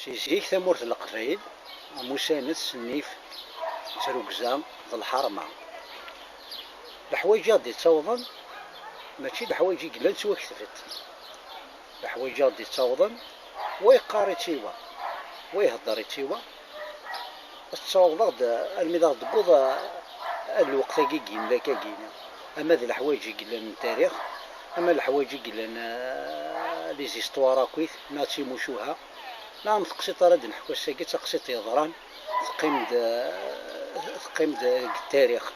سي زيك ثمورة القفايل مساند سنيف تروكزا ض الحرمة. الحوايج غادي تصوضن ماشي الحوايج يقلان سوا كتفت، الحوايج غادي تصوضن ويقاري تيوا ويهضر تيوا تصوض الميضاد تقوض الوقت كيكين لا كاكينا. اما ذي الحوايج يقلان التاريخ، اما الحوايج يقلان لي زيستوار كويت ما تيموشوها نعم تقسيط راه نحكو الساكي تقسيط يضران تقيم التاريخ.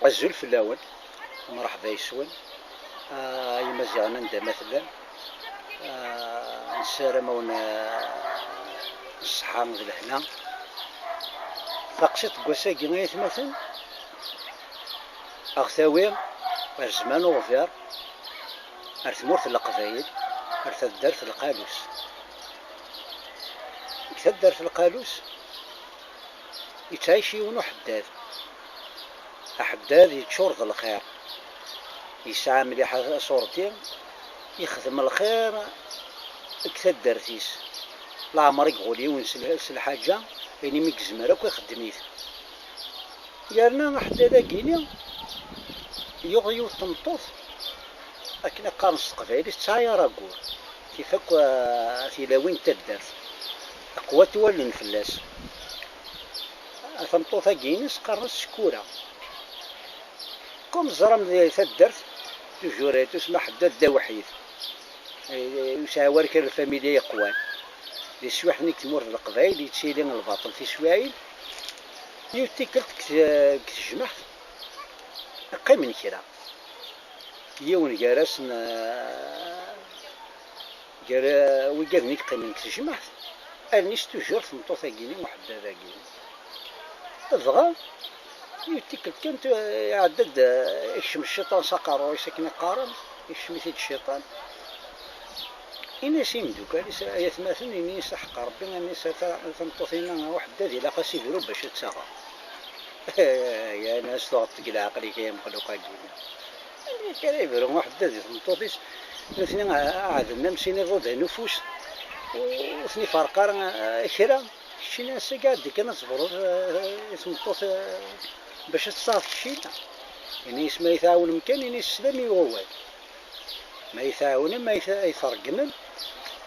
الزول في الاول مرحبا يسون يمزغنا ندا مثلا نسارمون الصحة من هنا تقسيط كواساكي ما يتمثل أغثاوي الزمان وغفير أرثمورت القبايل أرثدرت القالوس كثدرت القالوس يتعيش يونو حداد حداد يتشورض الخير يسعى مليح صورتي يخدم الخير كثدرتيس لا عمر يقول يونس الحاجة يعني ميكزمر أكو يخدميت يالنا حدادا كينيا يغيو تمطوط لكن قارنص قبايلي تسعيا راكور كيفاك في لاوين تدرت أقوى تولن فلاس تمطوطا كينيس قارنص شكورة كوم زرم ذي تدرت تجوريتو اسمها حداد دا وحيد يساوار كان الفاميليا يقوان لي سواحني تمر القبايل يتسيلين الباطل في سوايل يوتيكلت كتجمعت قي من كرا يون جارس جرا ويقدني قي من كتجمعت انيش تجور في مطوطا كيني وحدادا كيني الضغا يوتيكلت كانت يعدد يشم الشيطان سقر ويسكن قارن يشم ثيد الشيطان إناس يمدوك يتماثل إنيس حق ربي إنيس تمطوطينا وحدة ذي لا قاسيدرو باش تساغا يا ناس تغطق العقلي كي مخلوقا كينا كان يبرو وحدة ذي تمطوطيس مثلا عادنا مسيني غودا نفوس وثني فرقار كرا شي ناس قاعد كنا صبروا تمطوط باش تصافي شينا إنيس ما يتعاون مكان إنيس سلامي ووال ما يثاون ما يفرقمن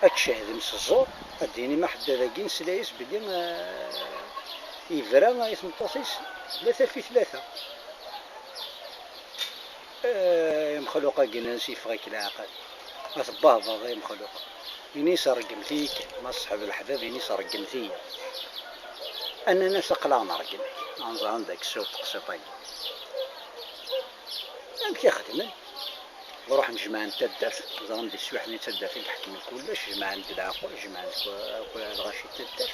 أتشاهد مس الزور أديني ما حدا ذاكي نسلايس بلي يفرا ما يتمطوطيس 3 في 3 مخلوقا كينا نسيف غيك العقل ما تبهض غير مخلوقا إني سرقم فيك ما صحب الحباب إني سرقم فيا أنا سقلا نرقم عندك السوق قسطي أمشي خدمن نروح نجمع نتدرت نظام دي السواحني تدرت نحكم كلش جمع ند العقل جمع كل الغاشي تدرت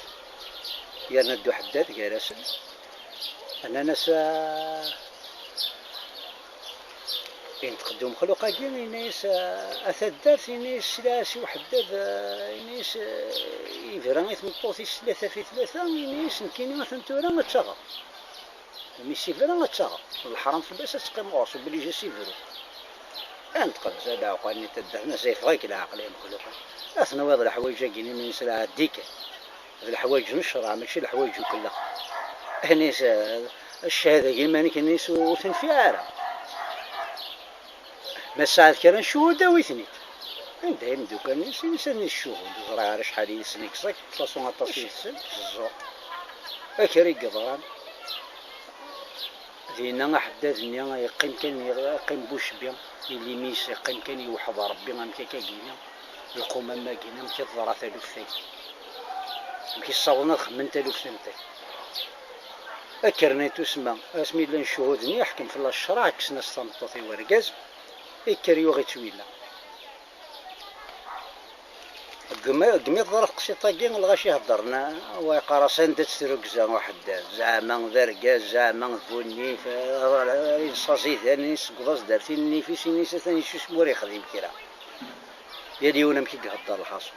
يا ندو حداد جالس انا ناس ينتقدوا مخلوقا كاين ناس اثدرت ناس سلاسي وحداد ناس يفرا يتمطوطي 3 في 3 ناس كاين مثلا تورا ما تشغل مي سيفرا ما تشغل الحرام في الباس تقيم غاصو بلي جا سيفرو انتقد زاد عقلني تدهنا زيف غيك العقل يا مخلوقا اثنا واضح الحوايج كاينين من سلعة ديك الحوايج نشرع ماشي الحوايج كلها هنيس الشهاده كيما كنيس وتنفيعها ما ساعات كان شهوده ويثنيت عندها يمدوك الناس ينساني الشهود زرع شحال يسنيك صك 13 سنه الزور اكري قدران دينا حدادني يقيم كان يقيم بوش بيان اللي ميس يقيم كان يوحد ربي ما كاكينا يقوم ما كاينا مكضرة ثلثي مكيصاونا خمن ثلثي اكرنيتو اسمي لان شهودني يحكم في الشرع كسنا الصمطوطي ورقاز يكريو غي تويلا قمي ظرف قسيطا كين الغاشي هضرنا ويقرا سندت تروكزا وحداد زعما ذرقاز زعما ذوني صاصي ثاني سقضاز دارتي النيفي سيني ثاني شو اسمو راه يخدم كرا يا ديونا مكي قهضر الحاصل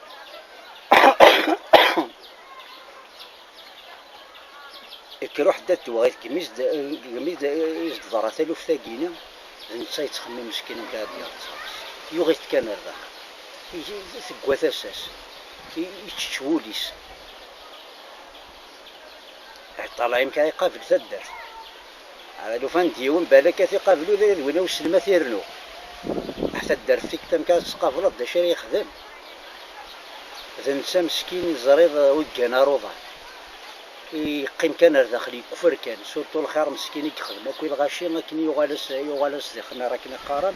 كي روح دات وغيت كميز ضرا ثلث ثاقينا نتا يتخمم مسكين كاع ديال يغيت كان الرخ تقوى تاساس يتشوليس طالعين كاي قابل تدار على لو فان ديون بالك يقابلوا ذي وين وسلمة يرنو حتى الدار فيك تم كاس قابل دا شي يخدم إذا نسى مسكين زريض وجانا روضة يقيم كان داخل يكفر كان سورتو الخير مسكين يخدم اكو الغاشي لكن يغالس داخلنا راكنا قارن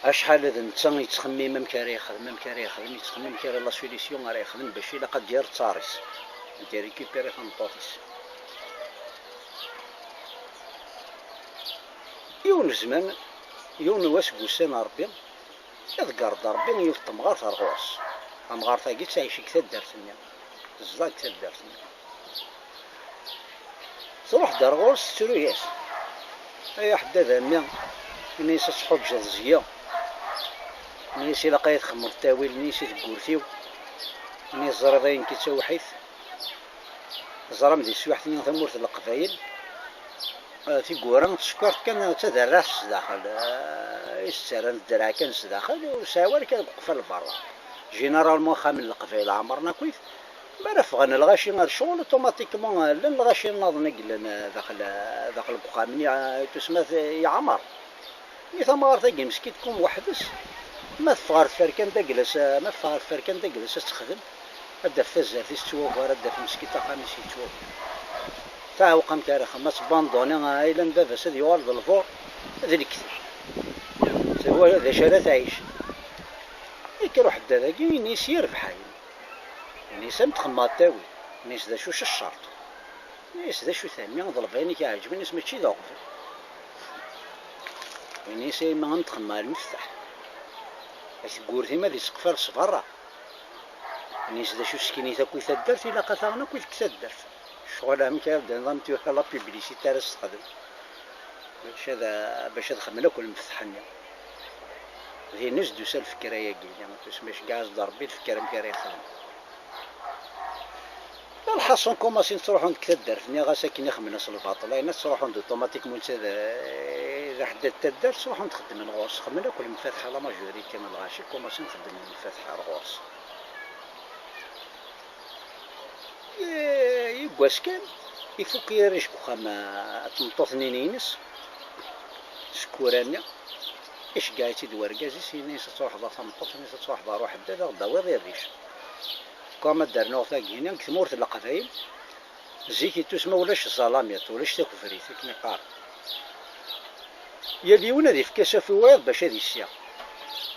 اشحال هذا نتا يتخمم مكاري يخدم يتخمم كاري لا سوليسيون راه يخدم باش الا قد دير تصاريس دير ريكوبيري خنطوطيس يون زمان يون واش بوسان ربي يذكر ربي يفطم غار فرغوص غار تاقي تعيش كثر دارتني الزلاق كثر دارتني تروح درغوص تروياس اي حدا ذا نيس صحوب جرزيه نيس الا قايت خمر التاويل نيس تقورثيو نيس زرضين كي توحيث زرم دي سواحتين ثمورت القبايل في قوران تشكرت كان تدرس داخل يسترن الدرع كان داخل وساوار كان قفل برا جينيرالمون خامن القبايل عمرنا كويس ما فغنا الغاشي غير شغل اوتوماتيكمون لان الغاشي ناض نقل داخل البقامني تسمى يعمر ثمار تاقي مسكين تكون وحدس ما فغار فركان تجلس ما فغار فركان تجلس تخدم هدا فزار تستوق ورا هدا في مسكين تقاميس يتوق تاع وقام كاري خمس باندوني ايلا بابا سيدي يولد الفور هذا اللي كثير سوا هذا شارع تعيش يروح حدا ذاك نيس يربح يعني سمت خمات تاوي نيس ذا شوش الشرط نيس ذا شو ثاني ضرباني كيعجبني نيس ماشي ذا وقف نيس ما غنتخمى المفتاح باش قورتي ما دي سقفر صفرا نيس ذا شو سكيني تاكوي تدرت الا قطعنا كوي تدرت شغل هم كيبدا نظام تيوحى لا بيبليسيتي راه تستخدم باش هذا خمنا كل مفتحنا ذي نزدو سال الفكره يا كي ما تسماش كاع ضربي الفكره مكاري يخدم الحصون كوماسين تروحون تكدر فني غا ساكن يخمنا صل الباطل الناس تروحون اوتوماتيكمون اذا حددت تدار تروحون تخدم الغوص خمنا كل مفاتحه لا ماجوريتي من الغاشي كوماسين تخدم المفاتحه الغوص يقواس كان يفوك يريشكو خما تنطوط نينينس سكورانيا ايش قايتي دواركازي سينيس تروح ضا تنطوط نيس تروح ضا روح بدا غدا ويض يريش كما دارنا ثاقينا كثمورت القبايل زيكي تسمى ولاش الظلاميات ولاش تاكفريت كني قار يليونا ذي فكاسة في وايض باش هذي السياق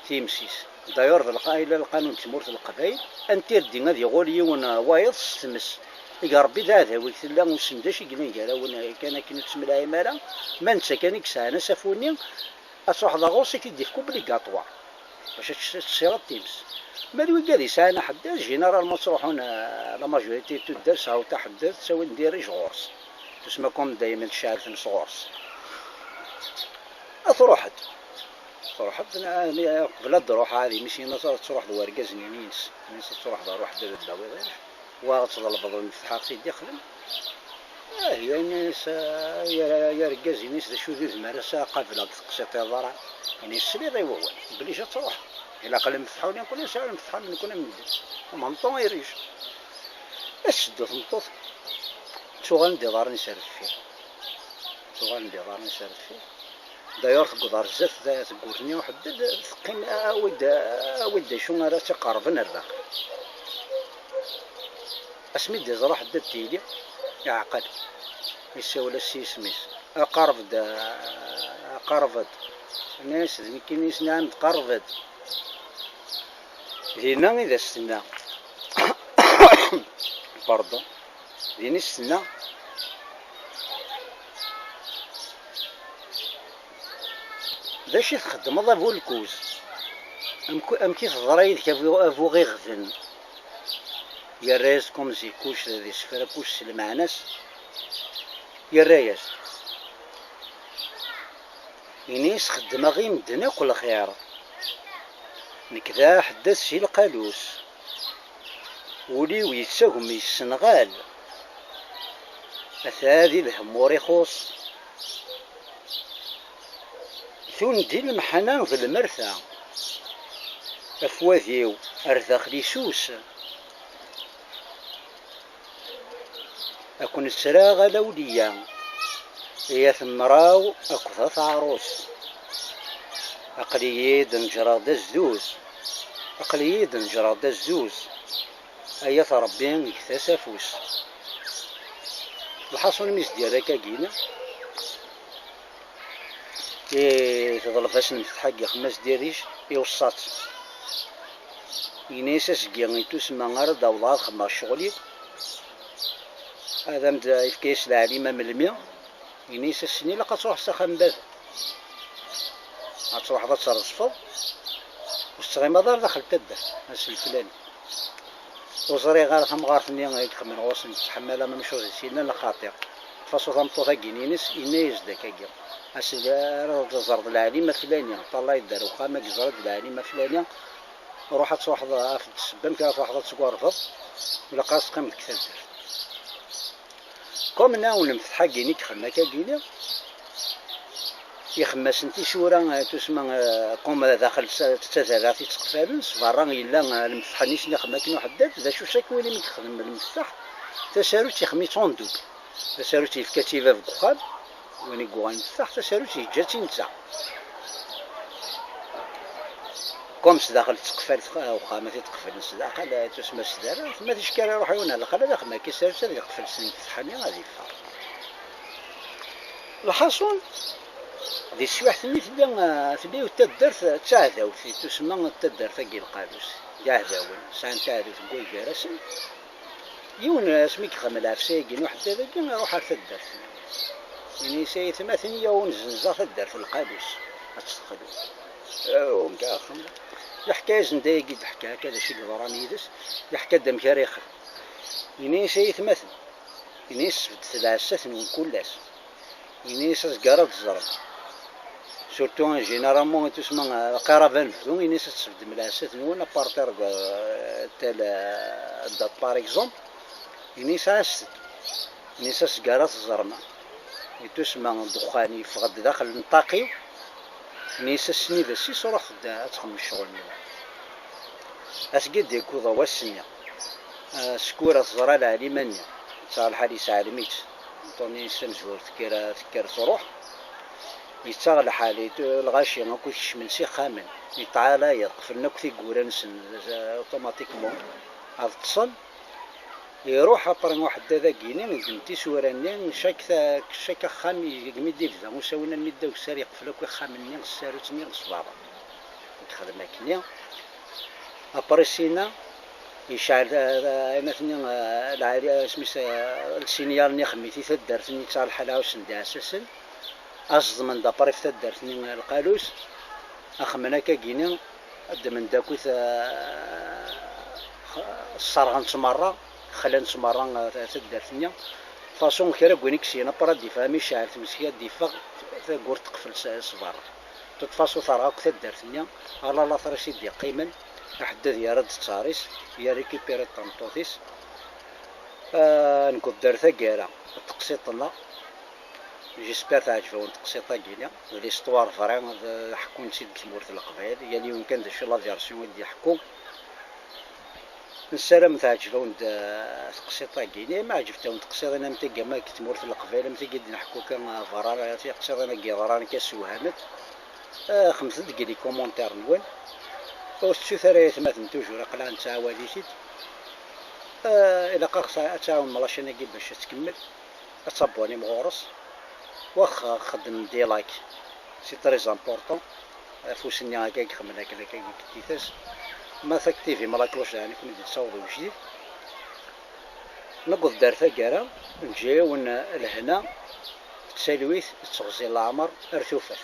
تيمسيس دايور في القانون كثمورت القبايل انتير دي غادي يقول يونا وايض ستمس يا ربي ذا هذا ويكثر لا وسنداش يقولين قال وانا كان تسمى لا مالا ما نسى كان يكسانا سافوني اصح ذا غوصي كيدير كوبليكاتوار باش تصير تيمس مالوي قال يسانا حدا جينيرالمون تروحون لا ماجوريتي تدار ساعه تاع حدا تساوي نديريش غورس تسمى دايما تشعل في غورس تروح قبل تروح هذه ماشي ناس تروح لوركاز نينيس تروح تروح دير الدواوير وتظل الفضل مفتاح سيدي يخدم هي الناس يا ركاز نيس شو ذي المرسى قافله تقسط الضرع يعني السرير يوول بليش تروح إلا قال مفتحوا لي نكون نسال مفتحوا نكون من ومنطو ما يريش الشدو تنطط شغل ندي دار نسالف فيه داير تقدر زف ذا تقولني وحدد ثقين أود شو راه تقربنا الرق اسمي دي زرا حدد تيلي يعقل يساوي السي سميس قرفد الناس يمكن يسنان تقرفد هنا إذا استنى برضه هنا استنى ذا شي تخدم هذا هو الكوز أم كيف ضرايد كافو غير غذن يا رايس كوم زي كوش ذي سفرة كوش المعناس يا رايس ينيس خدم غير مدنا كل خير نكذا حدث شي القالوس وليو يتساهم السنغال أثاذي الهمور يخص ثون دي المحنان في المرثى أفواذيو أرذاخلي سوس أكون السراغ لوليا هي ثمراو أكثاث عروس أقليد نجراد الزوز أقليد نجراد الزوز أيا ربي يكتاس أفوس الحاصل ميس ديالك كاكينا تظل فاش نفتحك خمس دياليش يوصات ينيس اسكي تسمى غير داوضات خمس شغلي هذا مدا يفكيس العليمة من المية ينيس السنين لقا تروح سخن باب غتروح ذا تصرصفض وستغي مدار داخل تدار هاس الفلاني وزري غير ثمغارتني غيخمن غوصن تحمل من شوزي سينا لخاطر فاصو ثمطوطا كينينس ينيز داك كاكيا هاس زرد العليمة فلانية طلع يدار وخامك زرد العليمة فلانية روحت واحدة في السبان كانت واحدة تسكورفض ولا قاس قيمة كتاب كوم ناول نفتحا كيني كخما كاكيني يخما سنتي شورا تسمى قوم داخل تتزالاتي تقفالن صفارا إلا المفتحانيش نخما كينو حداد ذا شو شاكويني من تخدم المفتاح تسارو تيخمي توندوب تسارو تيفكاتيفا في الدخان وين يقوغا المفتاح تسارو تيجاتي نتا كوم سداخل تقفل وخامة تقفل سداخل تسمى سدارة ما تشكال يروح يونا الخلا داخل ما كيسار تسال يقفل سن تفتحاني غادي يفار الحاصل دي السواح ثني تبدا وتدرت تعذاو في تسمى تدرت ثقي القادوس كاع داون سان تعرف قوي جرسن يون سميك خمل عفساقين واحد هذاك يروح على تدرت يعني سي ثمانية ونزنزا تدرت القادوس هتستخدم ومكا خمل الحكاية زندايا قد حكا كذا شي قدراني يدس يحكى دم كاريخ يعني سي ثمثل يعني سفد ثلاثة من كلاس يعني سقارة الزرق سورتو جينيرالمون تسمى كارافان فدو يعني سفد ملاسة نون بارتر تال دات بار اكزومبل يعني ساست يعني سقارة الزرمة تسمى دخاني فغد داخل نطاقيو يعني سسني ذا سي صراخ تخم الشغل منه أسقد يكو ضوا السنية سكورة الزرا العليمانية صالحة لي سالميت طوني سنزور تكير تروح يتغل حالي الغاشي ناكو من سي خامن يتعالى يقفلنا كثي قورانس اوتوماتيكمون هذا اتصل يروح ابرن واحد هذا كيني نزمتي سوراني شاك خام يقمي ديفزا مساوينا المده وسار يقفلك خامني الساروتني الصبابه نخدم كنيا ابرسينا يشعل مثلا العالي سميتها السينيال ني خميتي تدرتني تاع الحلاوه سندي اساسا اصد من دابري تدرتني القالوس اخمنا كاكينا قد من داكوت الصرغن تمره خلان تمره تدرتني فاصون كرا كونيكسينا برا ديفامي شعل تمسكيا ديفا تقور تقفل صبار تتفاصو ثراك تدرتني الله لا ثرشي دي قيمن حدا ديال التاريس هي ريكيبيري طنطوطيس نقدر ثقيرة تقسيطنا جيسبير تعجبون تقسيطا كينا ليستوار فريم حكون سيد تمورت القبائل هي اليوم كان دا شي لا فيرسيون دي يحكو نسالم تعجبون تقسيطا كينا ما عجبتهم تقسيط انا متى ما كتمورت القبائل متى قد نحكو كان فرار تقسيط انا كيضران كسوهانت خمسة دقيقة كومونتير نوال وستو ثلاثة مثلا توجور قلعان تعاودي شيت إلا قاقص أتعاون ملاشنا كي باش تكمل أتصبوني مغورس واخا خدم دي لايك سي تريز امبورطون فوسني هكا يخمن هكا كيتاس ما تكتيفي ملاكلوش يعني كون تصاوبوا جديد نقض دار ثقارة نجيو لهنا تسالويت تغزي العمر ارثوفات